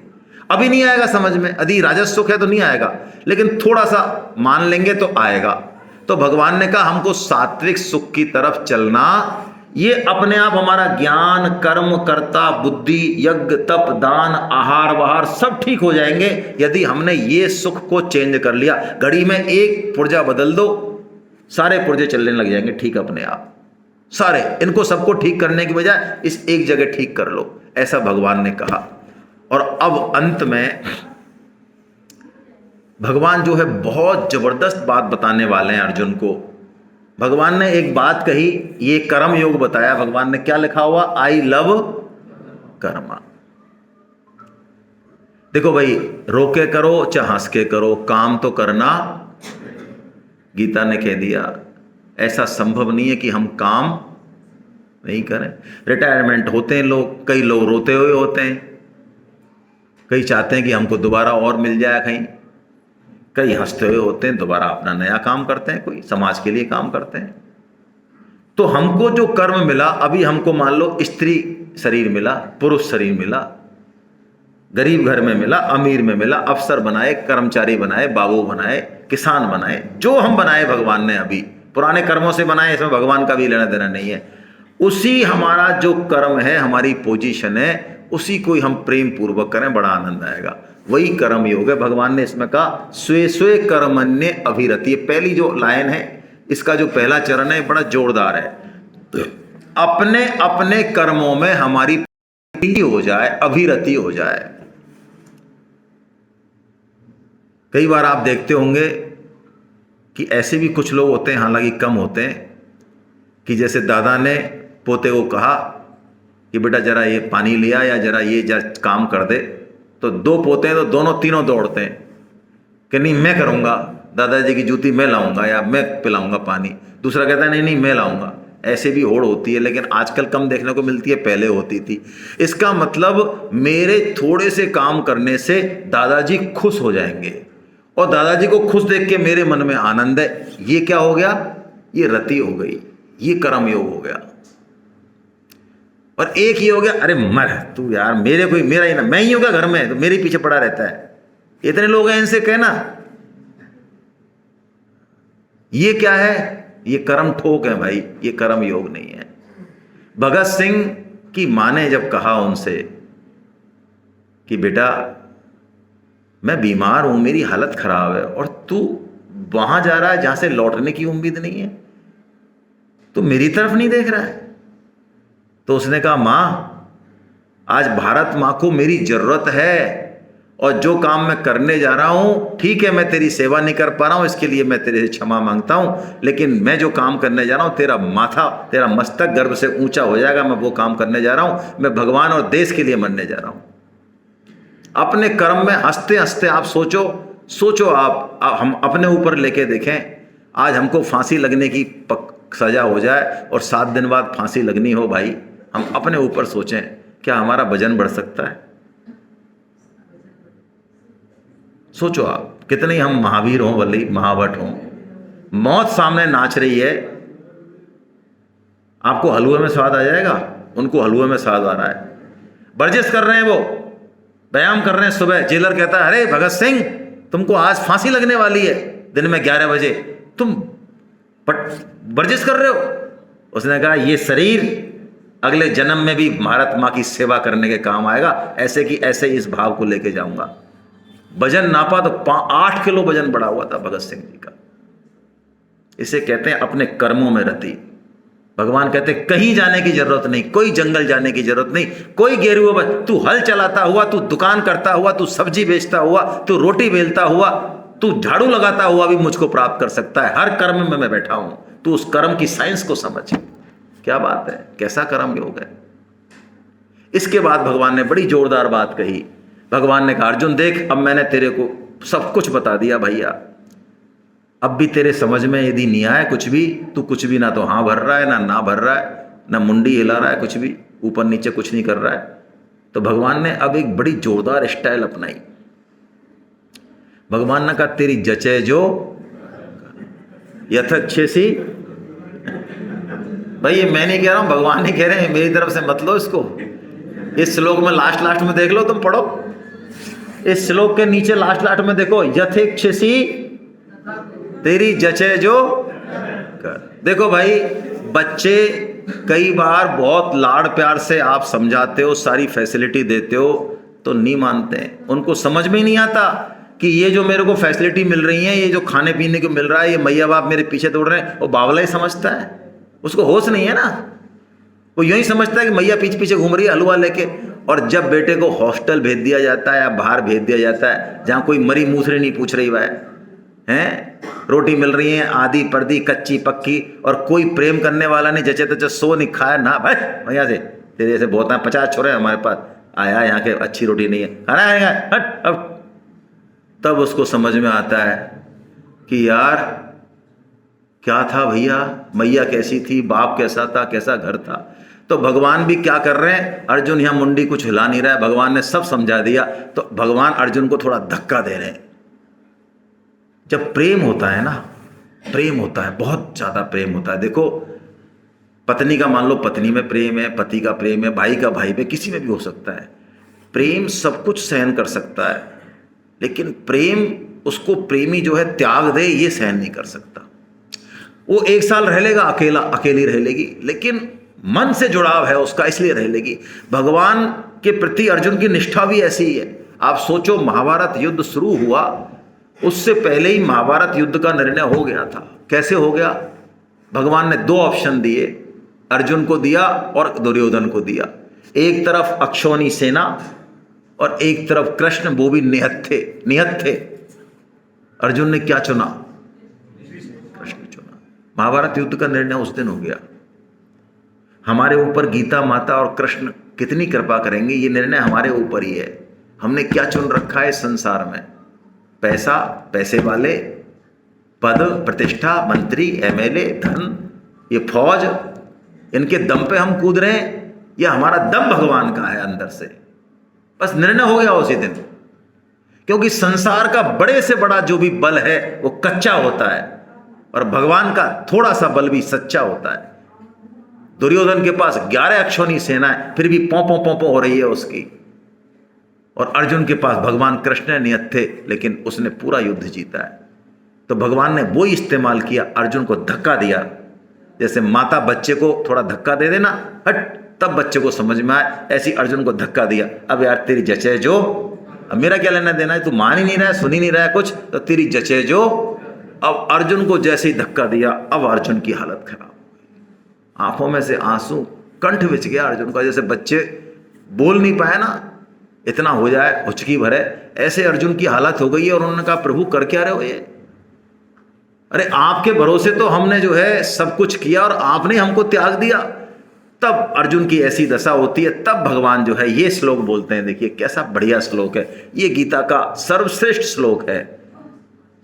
अभी नहीं आएगा समझ में, यदि राजस सुख है तो नहीं आएगा, लेकिन थोड़ा सा मान लेंगे तो आएगा। तो भगवान ने कहा हमको सात्विक सुख की तरफ चलना, ये अपने आप हमारा ज्ञान, कर्म, कर्ता, बुद्धि, यज्ञ, तप, दान, आहार वाहार सब ठीक हो जाएंगे यदि हमने ये सुख को चेंज कर लिया। घड़ी में एक पुर्जा बदल दो, सारे पुर्जे चलने लग जाएंगे ठीक अपने आप, सारे। इनको सबको ठीक करने की बजाय इस एक जगह ठीक कर लो, ऐसा भगवान ने कहा। और अब अंत में भगवान जो है बहुत जबरदस्त बात बताने वाले हैं अर्जुन को। भगवान ने एक बात कही, ये कर्म योग बताया। भगवान ने क्या लिखा हुआ? I love Karma. देखो भाई, रोके करो चाहे हंस के करो, काम तो करना गीता ने कह दिया ऐसा संभव नहीं है कि हम काम नहीं करें। रिटायरमेंट होते हैं लोग, कई लोग रोते हुए होते हैं, कई चाहते हैं कि हमको दोबारा और मिल जाए कहीं, कई हंसते हुए होते हैं, दोबारा अपना नया काम करते हैं, कोई समाज के लिए काम करते हैं। तो हमको जो कर्म मिला, अभी हमको मान लो स्त्री शरीर मिला, पुरुष शरीर मिला, गरीब घर में मिला, अमीर में मिला, अफसर बनाए, कर्मचारी बनाए, बाबू बनाए, किसान बनाए, जो हम बनाए भगवान ने अभी पुराने कर्मों से बनाए, इसमें भगवान का भी लेना देना नहीं है। उसी हमारा जो कर्म है, हमारी पोजीशन है, उसी को ही हम प्रेम पूर्वक करें, बड़ा आनंद आएगा। वही कर्म योग है। भगवान ने इसमें कहा स्वे स्वे कर्मण्य अभिरति। पहली जो लाइन है, इसका जो पहला चरण है बड़ा जोरदार है। अपने अपने कर्मों में हमारी प्रीति हो जाए, अभिरति हो जाए। कई बार आप देखते होंगे कि ऐसे भी कुछ लोग होते हैं, हालांकि कम होते हैं, कि जैसे दादा ने पोते को कहा कि बेटा जरा ये पानी लिया या जरा ये काम कर दे, तो दो पोते हैं तो दोनों तीनों दौड़ते हैं कि नहीं मैं करूँगा, दादाजी की जूती मैं लाऊंगा या मैं पिलाऊंगा पानी। दूसरा कहता है नहीं नहीं मैं लाऊंगा। ऐसे भी होड़ होती है, लेकिन आजकल कम देखने को मिलती है, पहले होती थी। इसका मतलब मेरे थोड़े से काम करने से दादाजी खुश हो जाएंगे और दादाजी को खुश देख के मेरे मन में आनंद है। ये क्या हो गया? ये रति हो गई, ये कर्म योग हो गया। और एक ये हो गया अरे मर तू यार, मेरे कोई मेरा ही ना, मैं ही होगा घर में तो मेरे पीछे पड़ा रहता है। इतने लोग हैं, इनसे कहना ये क्या है? ये कर्म ठोक है भाई, ये कर्म योग नहीं है। भगत सिंह की मां ने जब कहा उनसे कि बेटा मैं बीमार हूं, मेरी हालत खराब है और तू वहां जा रहा है जहां से लौटने की उम्मीद नहीं है, तो मेरी तरफ नहीं देख रहा है। तो उसने कहा मां आज भारत मां को मेरी जरूरत है और जो काम मैं करने जा रहा हूं, ठीक है मैं तेरी सेवा नहीं कर पा रहा हूं, इसके लिए मैं तेरे से क्षमा मांगता हूं, लेकिन मैं जो काम करने जा रहा हूं तेरा माथा, तेरा मस्तक गर्व से ऊंचा हो जाएगा। मैं वो काम करने जा रहा हूं, मैं भगवान और देश के लिए मरने जा रहा हूं। अपने कर्म में हंसते हंसते आप सोचो आप हम अपने ऊपर लेके देखें। आज हमको फांसी लगने की सजा हो जाए और 7 दिन बाद फांसी लगनी हो भाई, हम अपने ऊपर सोचें क्या हमारा वजन बढ़ सकता है? सोचो आप, कितने हम महावीर हों, वली महावट हों, मौत सामने नाच रही है, आपको हलवे में स्वाद आ जाएगा, उनको हलवे में स्वाद आ रहा है। वर्जिश कर रहे हैं, वो व्यायाम कर रहे हैं सुबह, जेलर कहता है अरे भगत सिंह तुमको आज फांसी लगने वाली है दिन में 11 बजे, तुम वर्जिश कर रहे हो। उसने कहा ये शरीर अगले जन्म में भी भारत माँ की सेवा करने के काम आएगा, ऐसे कि ऐसे इस भाव को लेके जाऊंगा। वजन नापा तो 8 किलो वजन बढ़ा हुआ था भगत सिंह जी का। इसे कहते हैं अपने कर्मों में रति। भगवान कहते हैं कहीं जाने की जरूरत नहीं, कोई जंगल जाने की जरूरत नहीं, कोई गेरुआ, तू हल चलाता हुआ, तू दुकान करता हुआ, तू सब्जी बेचता हुआ, तू रोटी बेलता हुआ, तू झाड़ू लगाता हुआ भी मुझको प्राप्त कर सकता है। हर कर्म में मैं बैठा हूं, तू उस कर्म की साइंस को समझ। क्या बात है, कैसा कर्म योग है। इसके बाद भगवान ने बड़ी जोरदार बात कही। भगवान ने कहा अर्जुन देख, अब मैंने तेरे को सब कुछ बता दिया भैया, अब भी तेरे समझ में यदि नहीं आया कुछ भी, तू कुछ भी ना तो हाँ भर रहा है, ना भर रहा है, ना मुंडी हिला रहा है, कुछ भी ऊपर नीचे कुछ नहीं कर रहा है। तो भगवान ने अब एक बड़ी जोरदार स्टाइल अपनाई। भगवान ने कहा तेरी जचे जो यथक्षेसी। भाई ये मैं नहीं कह रहा हूं, भगवान नहीं कह रहे हैं, मेरी तरफ से मत लो इसको। इस श्लोक में लास्ट में देख लो, तुम पढ़ो इस श्लोक के नीचे लास्ट में देखो, यथेक्षसी तेरी जचे जो कर। देखो भाई, बच्चे कई बार बहुत लाड़ प्यार से आप समझाते हो, सारी फैसिलिटी देते हो तो नहीं मानते हैं। उनको समझ में ही नहीं आता कि ये जो मेरे को फैसिलिटी मिल रही है, ये जो खाने पीने को मिल रहा है, ये मैया बाप मेरे पीछे दौड़ रहे हैं, वो बावला ही समझता है, उसको होश नहीं है ना। वो यूं ही समझता है कि मैया पीछे पीछे घूम रही है हलवा लेके। और जब बेटे को हॉस्टल भेज दिया जाता है या बाहर भेज दिया जाता है जहाँ कोई मरी मूसरी नहीं पूछ रही है, रोटी मिल रही है आधी पर्दी कच्ची पक्की, और कोई प्रेम करने वाला नहीं, जचे तचे सो नहीं खाया ना भाई भैया से तेरे ऐसे बहुत 50 छोरे हमारे पास आया, यहाँ के अच्छी रोटी नहीं है, खाना आएगा हट। अब तब उसको समझ में आता है कि यार क्या था भैया, मैया कैसी थी, बाप कैसा था, कैसा घर था। तो भगवान भी क्या कर रहे हैं, अर्जुन यहाँ मुंडी कुछ हिला नहीं रहा है, भगवान ने सब समझा दिया। तो भगवान अर्जुन को थोड़ा धक्का दे रहे हैं। जब प्रेम होता है ना, प्रेम होता है, बहुत ज्यादा प्रेम होता है। देखो पत्नी का मान लो पत्नी में प्रेम है, पति का प्रेम है, भाई का भाई में, किसी में भी हो सकता है। प्रेम सब कुछ सहन कर सकता है, लेकिन प्रेम, उसको प्रेमी जो है त्याग दे, ये सहन नहीं कर सकता। वो 1 साल रह लेगा अकेला, अकेली रह लेगी, लेकिन मन से जुड़ाव है उसका, इसलिए रह लेगी। भगवान के प्रति अर्जुन की निष्ठा भी ऐसी ही है। आप सोचो, महाभारत युद्ध शुरू हुआ, उससे पहले ही महाभारत युद्ध का निर्णय हो गया था। कैसे हो गया? भगवान ने 2 ऑप्शन दिए, अर्जुन को दिया और दुर्योधन को दिया। एक तरफ अक्षौणी सेना और एक तरफ कृष्ण, वो भी निहत थे। अर्जुन ने क्या चुना? कृष्ण चुना। महाभारत युद्ध का निर्णय उस दिन हो गया। हमारे ऊपर गीता माता और कृष्ण कितनी कृपा करेंगे, ये निर्णय हमारे ऊपर ही है। हमने क्या चुन रखा है संसार में? पैसा, पैसे वाले, पद, प्रतिष्ठा, मंत्री, एमएलए, धन, ये फौज, इनके दम पे हम कूद रहे हैं, या हमारा दम भगवान का है अंदर से? बस निर्णय हो गया उसी दिन। क्योंकि संसार का बड़े से बड़ा जो भी बल है वो कच्चा होता है, और भगवान का थोड़ा सा बल भी सच्चा होता है। दुर्योधन के पास 11 अक्षौणी सेना है, फिर भी पों हो रही है उसकी। और अर्जुन के पास भगवान कृष्ण नियत थे, लेकिन उसने पूरा युद्ध जीता है। तो भगवान ने वो इस्तेमाल किया, अर्जुन को धक्का दिया। जैसे माता बच्चे को थोड़ा धक्का दे देना, हट, तब बच्चे को समझ में आए, ऐसी अर्जुन को धक्का दिया। अब यार तेरी जचे जो, अब मेरा क्या लेना देना है, तू मान ही नहीं रहा है, सुन ही नहीं रहा है कुछ, तो तेरी जचे जो। अब अर्जुन को जैसे ही धक्का दिया, अब अर्जुन की हालत खराब, आंखों में से आंसू, कंठ बिच गया अर्जुन का। जैसे बच्चे बोल नहीं पाए ना, इतना हो जाए हुचकी भरे, ऐसे अर्जुन की हालत हो गई है। और उन्होंने कहा प्रभु कर क्या रहे हो ये? अरे आपके भरोसे तो हमने जो है सब कुछ किया और आपने हमको त्याग दिया। तब अर्जुन की ऐसी दशा होती है, तब भगवान जो है ये श्लोक बोलते हैं। देखिए कैसा बढ़िया श्लोक है ये, गीता का सर्वश्रेष्ठ श्लोक है,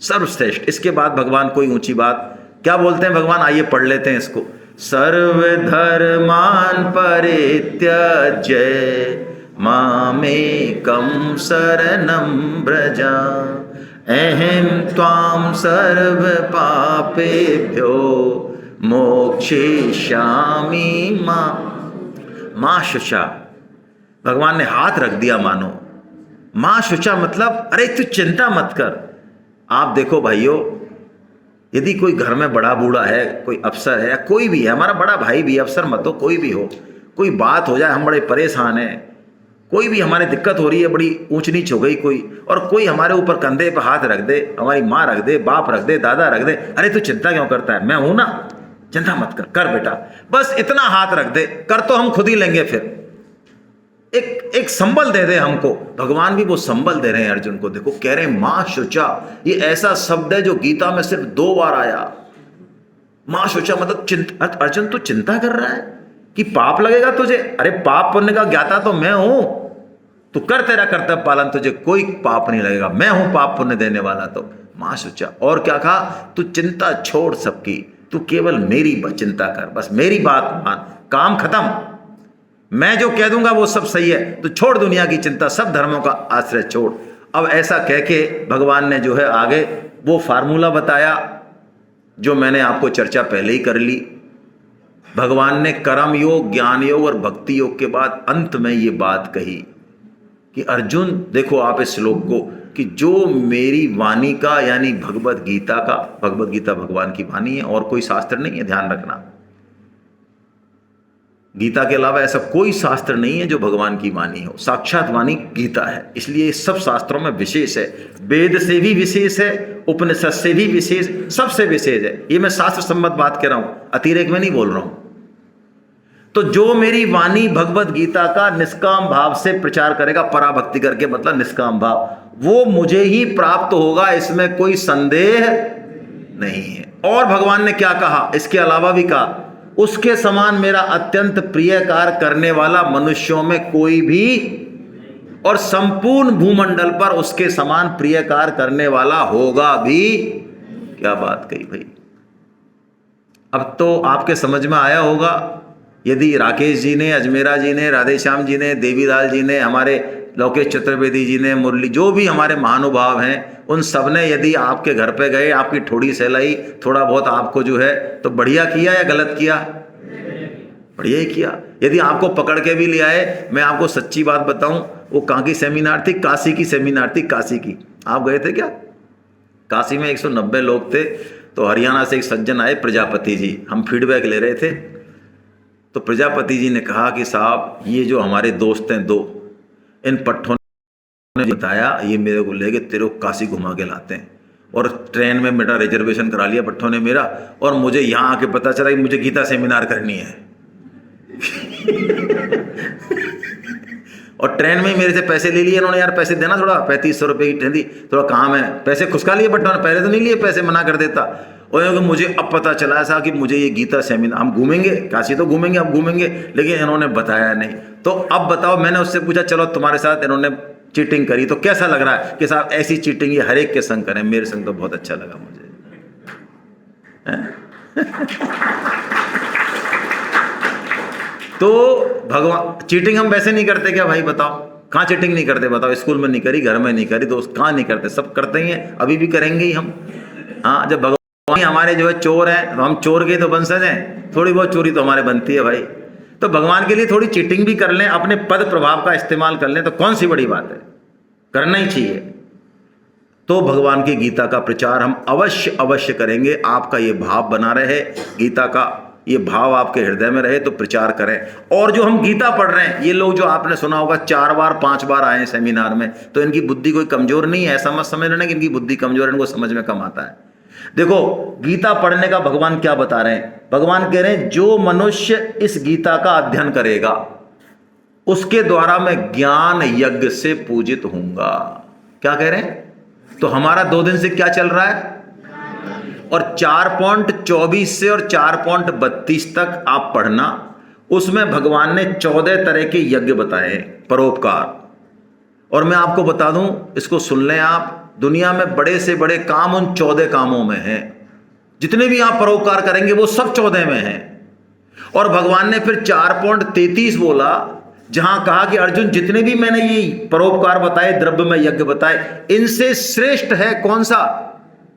सर्वश्रेष्ठ। इसके बाद भगवान कोई ऊंची बात क्या बोलते हैं भगवान, आइए पढ़ लेते हैं इसको। सर्वधर्मान परित्यज्य मामेकं शरणं व्रज, अहं त्वां सर्व पापेभ्यो मोक्षयिष्यामि मां शुचा। भगवान ने हाथ रख दिया मानो। मां शुचा मतलब अरे तू चिंता मत कर। आप देखो भाइयों, यदि कोई घर में बड़ा बूढ़ा है, कोई अफसर है, कोई भी है, हमारा बड़ा भाई भी, अफसर मत हो, कोई भी हो, कोई बात हो जाए, हम बड़े परेशान हैं, कोई भी हमारी दिक्कत हो रही है, बड़ी ऊंच नीच हो गई कोई, और कोई हमारे ऊपर कंधे पर हाथ रख दे, हमारी माँ रख दे, बाप रख दे, दादा रख दे, अरे तू चिंता क्यों करता है, मैं हूं ना, चिंता मत कर, कर बेटा, बस इतना हाथ रख दे, कर तो हम खुद ही लेंगे। फिर एक संबल दे दे हमको। भगवान भी वो संबल दे रहे हैं अर्जुन को। देखो कह रहे हैं मां शुचा, ये ऐसा शब्द है जो गीता में सिर्फ 2 बार आया। मां शुचा मतलब चिंता। अर्जुन तू चिंता कर रहा है कि पाप लगेगा तुझे? अरे पाप पुण्य का ज्ञाता तो मैं हूं, तू कर तेरा कर्तव्य पालन, तुझे कोई पाप नहीं लगेगा, मैं हूं पाप पुण्य देने वाला। तो मां शुचा। और क्या कहा, तू चिंता छोड़ सबकी, तू केवल मेरी चिंता कर, बस मेरी बात मान, काम खत्म, मैं जो कह दूंगा वो सब सही है, तो छोड़ दुनिया की चिंता, सब धर्मों का आश्रय छोड़। अब ऐसा कह के भगवान ने जो है आगे वो फार्मूला बताया जो मैंने आपको चर्चा पहले ही कर ली। भगवान ने कर्म योग, ज्ञान योग और भक्ति योग के बाद अंत में ये बात कही कि अर्जुन देखो आप इस श्लोक को, कि जो मेरी वाणी का यानी भगवत गीता का, भगवत गीता भगवान की वाणी है और कोई शास्त्र नहीं है, ध्यान रखना। गीता के अलावा ऐसा कोई शास्त्र नहीं है जो भगवान की वाणी हो, साक्षात वाणी गीता है, इसलिए सब शास्त्रों में विशेष है। वेद से भी विशेष है, उपनिषद से भी विशेष, सबसे विशेष है। ये मैं शास्त्र सम्मत बात कह रहा हूं, अतिरेक में नहीं बोल रहा हूं। तो जो मेरी वाणी भगवत गीता का निष्काम भाव से प्रचार करेगा, पराभक्ति करके मतलब निष्काम भाव, वो मुझे ही प्राप्त होगा, इसमें कोई संदेह नहीं है। और भगवान ने क्या कहा, इसके अलावा भी कहा, उसके समान मेरा अत्यंत प्रिय कार्य करने वाला मनुष्यों में कोई भी, और संपूर्ण भूमंडल पर उसके समान प्रिय कार्य करने वाला होगा भी। क्या बात कही भाई, अब तो आपके समझ में आया होगा, यदि राकेश जी ने, अजमेरा जी ने, राधेश्याम जी ने, देवीलाल जी ने, हमारे लोकेश चतुर्वेदी जी ने, मुरली, जो भी हमारे महानुभाव हैं, उन सब ने यदि आपके घर पे गए, आपकी ठोड़ी सहलाई, थोड़ा बहुत आपको जो है, तो बढ़िया किया या गलत किया? बढ़िया ही किया। यदि आपको पकड़ के भी ले आए, मैं आपको सच्ची बात बताऊं, वो कहाँ की सेमिनार थी? काशी की सेमिनार थी, काशी की। आप गए थे क्या? काशी में 190 लोग थे, तो हरियाणा से एक सज्जन आए, प्रजापति जी, हम फीडबैक ले रहे थे। तो प्रजापति जी ने कहा कि साहब, ये जो हमारे दोस्त हैं दो, इन पट्ठों ने बताया, ये मेरे को लेके तेरे को काशी घुमा के लाते हैं, और ट्रेन में मेरा रिजर्वेशन करा लिया पट्ठों ने मेरा, और मुझे यहाँ आके पता चला कि मुझे गीता सेमिनार करनी है। और ट्रेन में ही मेरे से पैसे ले लिए इन्होंने, यार पैसे देना, थोड़ा 3500 रुपये की ट्रेन थी, थोड़ा काम है, पैसे खुशका लिए पट्टों ने, पहले तो नहीं लिए पैसे, मना कर देता। और मुझे अब पता चला ऐसा कि मुझे ये गीता सेमिनार, हम घूमेंगे काशी, तो घूमेंगे, अब घूमेंगे, लेकिन इन्होंने बताया नहीं। तो अब बताओ, मैंने उससे पूछा चलो तुम्हारे साथ इन्होंने चीटिंग करी तो कैसा लग रहा है? कि साहब ऐसी चीटिंग ये हर एक के संग करें, मेरे संग तो बहुत अच्छा लगा मुझे। तो भगवान, चीटिंग हम वैसे नहीं करते क्या भाई? बताओ, कहाँ चीटिंग नहीं करते? बताओ, स्कूल में नहीं करी, घर में नहीं करी, दोस्त कहाँ नहीं करते? सब करते ही हैं, अभी भी करेंगे ही हम। हाँ, जब भगवान हमारे जो है चोर हैं, तो हम चोर के तो वंशज हैं, थोड़ी बहुत चोरी तो हमारे बनती है भाई। तो भगवान के लिए थोड़ी चीटिंग भी कर लें, अपने पद प्रभाव का इस्तेमाल कर लें, तो कौन सी बड़ी बात है? करना ही चाहिए। तो भगवान की गीता का प्रचार हम अवश्य अवश्य करेंगे। आपका ये भाव बना रहे, गीता का ये भाव आपके हृदय में रहे, तो प्रचार करें। और जो हम गीता पढ़ रहे हैं, ये लोग जो आपने सुना होगा 4 बार 5 बार आए हैं सेमिनार में, तो इनकी बुद्धि कोई कमजोर नहीं है, ऐसा मत समझ लेना कि इनकी बुद्धि कमजोर है, इनको समझ में कम आता है। देखो, गीता पढ़ने का भगवान क्या बता रहे हैं? भगवान कह रहे हैं, जो मनुष्य इस गीता का अध्ययन करेगा, उसके द्वारा मैं ज्ञान यज्ञ से पूजित होऊंगा। क्या कह रहे हैं? तो हमारा 2 दिन से क्या चल रहा है? और 4.24 से और 4.32 तक आप पढ़ना, उसमें भगवान ने 14 तरह के यज्ञ बताए, परोपकार। और मैं आपको बता दूं, इसको सुन लें आप, दुनिया में बड़े से बड़े काम उन 14 कामों में हैं। जितने भी आप परोपकार करेंगे वो सब 14 में हैं। और भगवान ने फिर 4.33 बोला, जहां कहा कि अर्जुन, जितने भी मैंने ये परोपकार बताए, द्रव्य में यज्ञ बताए, इनसे श्रेष्ठ है कौन सा?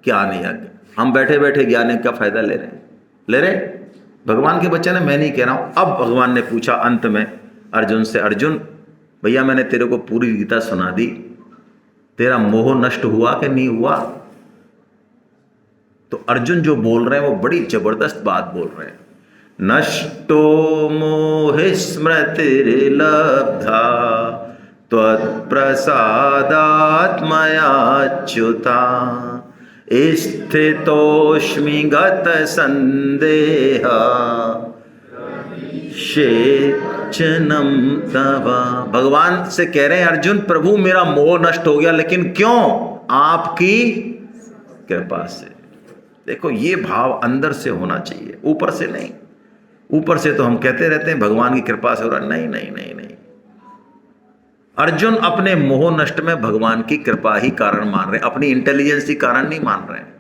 ज्ञान यज्ञ। हम बैठे बैठे ज्ञान का फायदा ले रहे भगवान के बच्चे ने, मैं नहीं कह रहा हूं। अब भगवान ने पूछा अंत में अर्जुन से, अर्जुन भैया, मैंने तेरे को पूरी गीता सुना दी, तेरा मोह नष्ट हुआ कि नहीं हुआ? तो अर्जुन जो बोल रहे हैं वो बड़ी जबरदस्त बात बोल रहे हैं। नष्टो मोहि स्मृतिर्लब्धा त्वत्प्रसादात् मयाच्युता स्थितोऽस्मि गतसन्देहः शेचनम तव। भगवान से कह रहे हैं, अर्जुन प्रभु मेरा मोह नष्ट हो गया, लेकिन क्यों? आपकी कृपा से। देखो, ये भाव अंदर से होना चाहिए, ऊपर से नहीं। ऊपर से तो हम कहते रहते हैं भगवान की कृपा से हो रहा, नहीं नहीं नहीं नहीं। अर्जुन अपने मोह नष्ट में भगवान की कृपा ही कारण मान रहे हैं, अपनी इंटेलिजेंस ही कारण नहीं मान रहे हैं।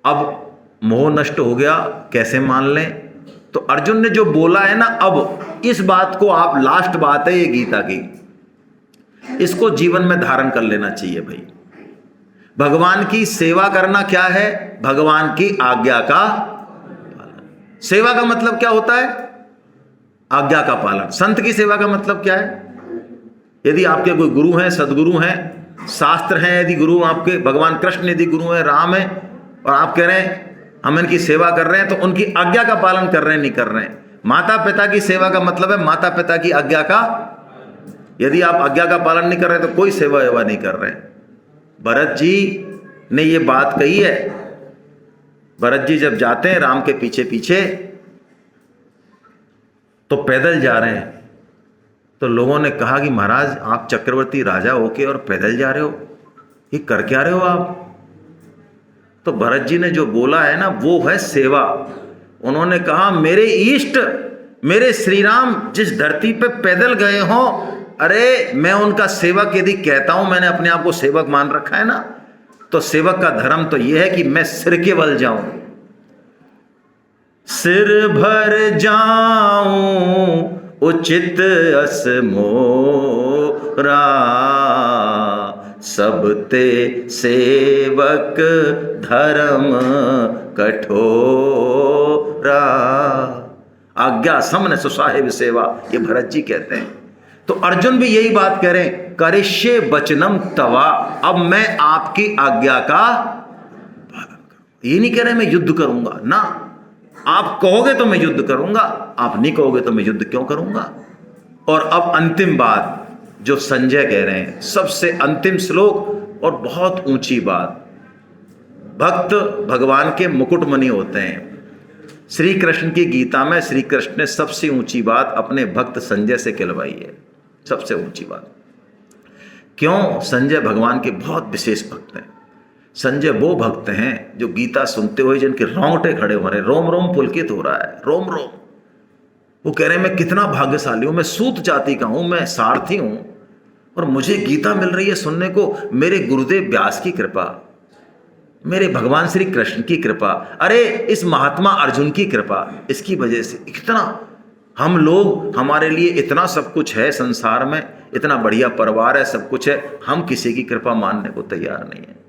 अब मोह नष्ट हो गया, कैसे मान लें? तो अर्जुन ने जो बोला है ना, अब इस बात को आप, लास्ट बात है ये गीता की, इसको जीवन में धारण कर लेना चाहिए भाई। भगवान की सेवा करना क्या है? भगवान की आज्ञा का पालन। सेवा का मतलब क्या होता है? आज्ञा का पालन। संत की सेवा का मतलब क्या है? यदि आपके कोई गुरु हैं, सदगुरु हैं, शास्त्र हैं, यदि गुरु आपके भगवान कृष्ण यदि गुरु हैं, राम है, और आप कह रहे हैं हम इनकी सेवा कर रहे हैं, तो उनकी आज्ञा का पालन कर रहे हैं, नहीं कर रहे हैं। माता पिता की सेवा का मतलब है माता पिता की आज्ञा का। यदि आप आज्ञा का पालन नहीं कर रहे तो कोई सेवा वेवा नहीं कर रहे हैं। भरत जी ने ये बात कही है। भरत जी जब जाते हैं राम के पीछे पीछे, तो पैदल जा रहे हैं, तो लोगों ने कहा कि महाराज आप चक्रवर्ती राजा होके और पैदल जा रहे हो, ये कर क्या रहे हो आप? तो भरत जी ने जो बोला है ना, वो है सेवा। उन्होंने कहा, मेरे इष्ट, मेरे श्री राम जिस धरती पे पैदल गए हों, अरे मैं उनका सेवक यदि कहता हूं, मैंने अपने आप को सेवक मान रखा है ना, तो सेवक का धर्म तो यह है कि मैं सिर के बल जाऊं। सिर भर जाऊं उचित अस मोरा, सब ते सेवक धर्म कठोरा। आज्ञा समन सुसाहिब सेवा, ये भरत जी कहते हैं। तो अर्जुन भी यही बात कह रहे हैं, करिष्ये वचनम तवा, अब मैं आपकी आज्ञा का पालन करूंगा। ये नहीं कह रहे मैं युद्ध करूंगा ना, आप कहोगे तो मैं युद्ध करूंगा, आप नहीं कहोगे तो मैं युद्ध क्यों करूंगा। और अब अंतिम बात जो संजय कह रहे हैं, सबसे अंतिम श्लोक और बहुत ऊंची बात। भक्त भगवान के मुकुटमणि होते हैं। श्री कृष्ण की गीता में श्री कृष्ण ने सबसे ऊंची बात अपने भक्त संजय से कहलवाई है, सबसे ऊंची बात। क्यों? संजय भगवान के बहुत विशेष भक्त हैं। संजय वो भक्त हैं जो गीता सुनते हुए जिनके रोंगटे खड़े हो रहे हैं, रोम रोम पुलकित हो रहा है, रोम रोम। वो कह रहे हैं मैं कितना भाग्यशाली हूं, मैं सूत जाति का हूं, मैं सारथी हूं और मुझे गीता मिल रही है सुनने को। मेरे गुरुदेव व्यास की कृपा, मेरे भगवान श्री कृष्ण की कृपा, अरे इस महात्मा अर्जुन की कृपा, इसकी वजह से इतना हम लोग, हमारे लिए इतना सब कुछ है संसार में, इतना बढ़िया परिवार है, सब कुछ है, हम किसी की कृपा मानने को तैयार नहीं है।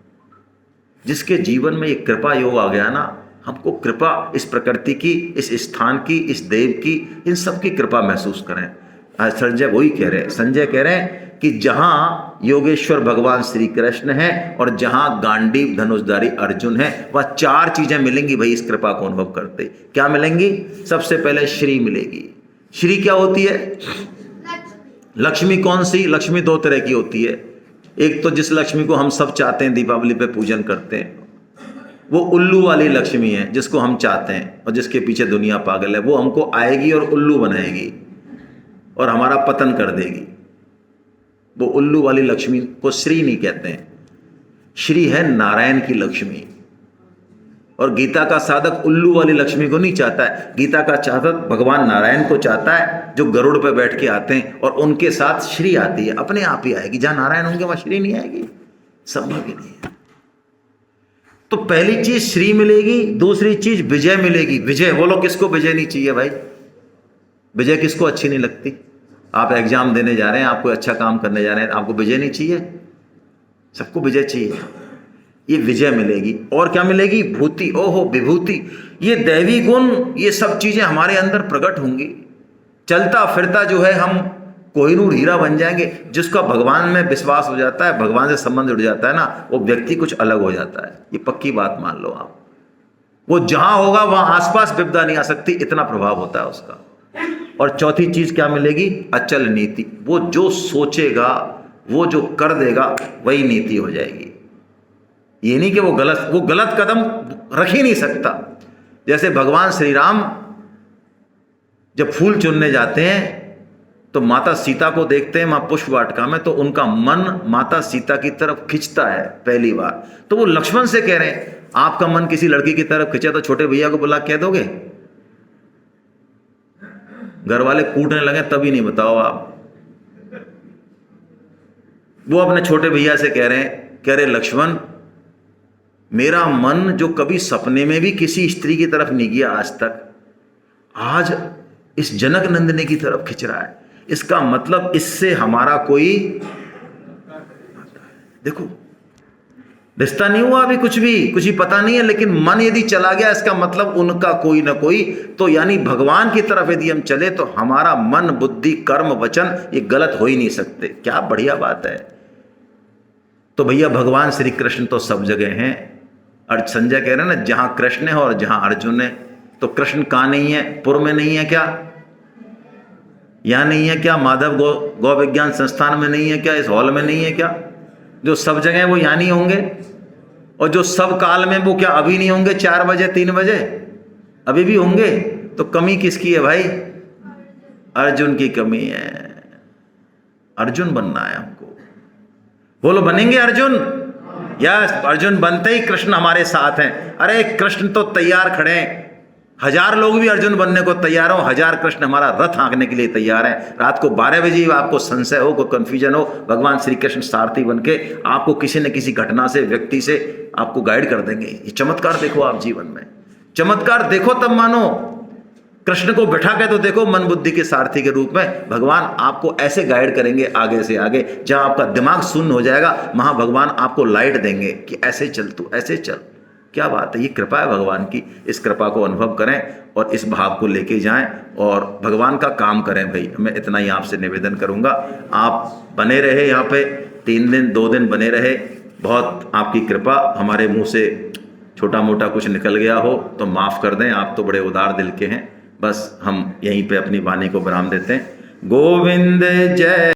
जिसके जीवन में ये कृपा योग आ गया ना, हमको कृपा, इस प्रकृति की, इस स्थान की, इस देव की, इन सब की कृपा महसूस करें। संजय वही कह रहे हैं, संजय कह रहे हैं कि जहां योगेश्वर भगवान श्री कृष्ण हैं और जहां गांडीव धनुषधारी अर्जुन है, वह चार चीजें मिलेंगी भाई इस कृपा को अनुभव करते। क्या मिलेंगी? सबसे पहले श्री मिलेगी। श्री क्या होती है? लक्ष्मी। कौन सी लक्ष्मी? दो तरह की होती है। एक तो जिस लक्ष्मी को हम सब चाहते हैं, दीपावली पे पूजन करते हैं, वो उल्लू वाली लक्ष्मी है जिसको हम चाहते हैं और जिसके पीछे दुनिया पागल है। वो हमको आएगी और उल्लू बनाएगी और हमारा पतन कर देगी। वो उल्लू वाली लक्ष्मी को श्री नहीं कहते हैं। श्री है नारायण की लक्ष्मी। और गीता का साधक उल्लू वाली लक्ष्मी को नहीं चाहता है, गीता का साधक भगवान नारायण को चाहता है, जो गरुड़ पे बैठ के आते हैं और उनके साथ श्री आती है, अपने आप ही आएगी। जहां नारायण होंगे वहां श्री नहीं आएगी, संभव ही नहीं है। तो पहली चीज श्री मिलेगी, दूसरी चीज विजय मिलेगी। विजय बोलो, किसको विजय नहीं चाहिए भाई? विजय किसको अच्छी नहीं लगती? आप एग्जाम देने जा रहे हैं, आप कोई अच्छा काम करने जा रहे हैं, आपको विजय नहीं चाहिए? सबको विजय चाहिए। ये विजय मिलेगी। और क्या मिलेगी? भूति। ओहो, विभूति, ये दैवी गुण, ये सब चीजें हमारे अंदर प्रकट होंगी। चलता फिरता जो है हम कोहिनूर हीरा बन जाएंगे। जिसका भगवान में विश्वास हो जाता है, भगवान से संबंध जुड़ जाता है ना, वो व्यक्ति कुछ अलग हो जाता है। ये पक्की बात मान लो आप। वो जहां होगा वहां आसपास विपदा नहीं आ सकती, इतना प्रभाव होता है उसका। और चौथी चीज क्या मिलेगी? अचल नीति। वो जो सोचेगा, वो जो कर देगा, वही नीति हो जाएगी। ये नहीं कि वो गलत कदम रख ही नहीं सकता। जैसे भगवान श्री राम जब फूल चुनने जाते हैं तो माता सीता को देखते हैं वहां पुष्प वाटिका में, तो उनका मन माता सीता की तरफ खिंचता है पहली बार। तो वो लक्ष्मण से कह रहे हैं, आपका मन किसी लड़की की तरफ खिंचा तो छोटे भैया को बुला कह दोगे? घर वाले कूटने लगे तभी नहीं, बताओ आप। वो अपने छोटे भैया से कह रहे लक्ष्मण, मेरा मन जो कभी सपने में भी किसी स्त्री की तरफ नहीं गया आज तक, आज इस जनक नंदिनी की तरफ खिंच रहा है। इसका मतलब इससे हमारा कोई, देखो रिश्ता नहीं हुआ अभी, कुछ ही पता नहीं है, लेकिन मन यदि चला गया, इसका मतलब उनका कोई ना कोई, तो यानी भगवान की तरफ यदि हम चले तो हमारा मन, बुद्धि, कर्म, वचन ये गलत हो ही नहीं सकते। क्या बढ़िया बात है। तो भैया भगवान श्री कृष्ण तो सब जगह हैं। और संजय कह रहे हैं ना, जहां कृष्ण है और जहां अर्जुन है। तो कृष्ण कहां नहीं है? पुर में नहीं है क्या? यहां नहीं है क्या? माधव गौ विज्ञान संस्थान में नहीं है क्या? इस हॉल में नहीं है क्या? जो सब जगह है वो यहां नहीं होंगे? और जो सब काल में, वो क्या अभी नहीं होंगे? 4 बजे 3 बजे अभी भी होंगे। तो कमी किसकी है भाई? अर्जुन की कमी है। अर्जुन बनना है हमको। बोलो, बनेंगे अर्जुन? यस, अर्जुन बनते ही कृष्ण हमारे साथ हैं। अरे कृष्ण तो तैयार खड़े हैं, 1000 लोग भी अर्जुन बनने को तैयार हो, 1000 कृष्ण हमारा रथ हाँकने के लिए तैयार हैं। रात को 12 बजे आपको संशय हो, कोई कंफ्यूजन हो, भगवान श्री कृष्ण सारथी बन के आपको किसी न किसी घटना से, व्यक्ति से आपको गाइड कर देंगे। ये चमत्कार देखो आप जीवन में। चमत्कार देखो तब मानो, कृष्ण को बैठा के तो देखो मन बुद्धि के सारथी के रूप में। भगवान आपको ऐसे गाइड करेंगे आगे से आगे, जहां आपका दिमाग शून्य हो जाएगा वहां भगवान आपको लाइट देंगे कि ऐसे चल, तू ऐसे चल। क्या बात है, ये कृपा है भगवान की। इस कृपा को अनुभव करें और इस भाव को लेके जाएं और भगवान का काम करें भाई। मैं इतना ही आपसे निवेदन करूंगा। आप बने रहे यहाँ पे 3 दिन 2 दिन बने रहे, बहुत आपकी कृपा। हमारे मुंह से छोटा मोटा कुछ निकल गया हो तो माफ़ कर दें, आप तो बड़े उदार दिल के हैं। बस हम यहीं पे अपनी वाणी को विराम देते हैं। गोविंद जय।